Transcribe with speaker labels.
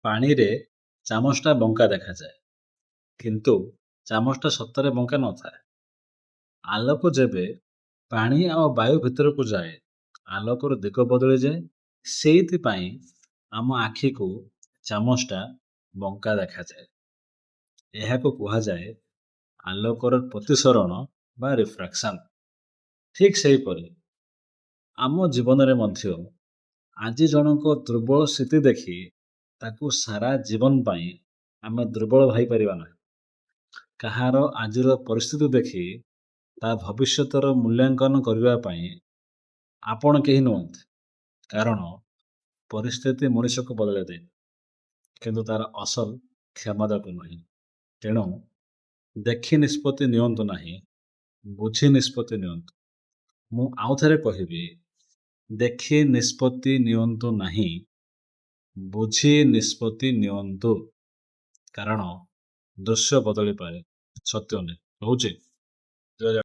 Speaker 1: ପାଣିରେ ଚାମଚଟା ବଙ୍କା ଦେଖାଯାଏ, କିନ୍ତୁ ଚାମଚଟା ସତରେ ବଙ୍କା ନଥାଏ। ଆଲୋକ ଯେବେ ପାଣି ଆଉ ବାୟୁ ଭିତରକୁ ଯାଏ, ଆଲୋକର ଦିଗ ବଦଳିଯାଏ। ସେଇଥିପାଇଁ ଆମ ଆଖିକୁ ଚାମଚଟା ବଙ୍କା ଦେଖାଯାଏ। ଏହାକୁ କୁହାଯାଏ ଆଲୋକର ପ୍ରତିସରଣ ବା ରିଫ୍ରାକ୍ସନ୍। ଠିକ୍ ସେହିପରି ଆମ ଜୀବନରେ ମଧ୍ୟ ଆଜି ଜଣଙ୍କ ଦୁର୍ବଳ ସ୍ଥିତି ଦେଖି ତାକୁ ସାରା ଜୀବନ ପାଇଁ ଆମେ ଦୁର୍ବଳ ଭାବିପାରିବା ନାହିଁ। କାହାର ଆଜିର ପରିସ୍ଥିତି ଦେଖି ତା ଭବିଷ୍ୟତର ମୂଲ୍ୟାଙ୍କନ କରିବା ପାଇଁ ଆପଣ କେହି ନୁହନ୍ତି। କାରଣ ପରିସ୍ଥିତି ମଣିଷକୁ ବଦଳାଇ ଦିଏ, କିନ୍ତୁ ତାର ଅସଲ କ୍ଷମତାକୁ ନୁହେଁ। ତେଣୁ ଦେଖି ନିଷ୍ପତ୍ତି ନିଅନ୍ତୁ ନାହିଁ, ବୁଝି ନିଷ୍ପତ୍ତି ନିଅନ୍ତୁ। ମୁଁ ଆଉଥରେ କହିବି, ଦେଖି ନିଷ୍ପତ୍ତି ନିଅନ୍ତୁ ନାହିଁ, ବୁଝି ନିଷ୍ପତ୍ତି ନିଅନ୍ତୁ। କାରଣ ଦୃଶ୍ୟ ବଦଳିପାରେ, ସତ୍ୟ ନୁହେଁ। ରହୁଛି। ଜୟ ଜଗନ୍ନାଥ।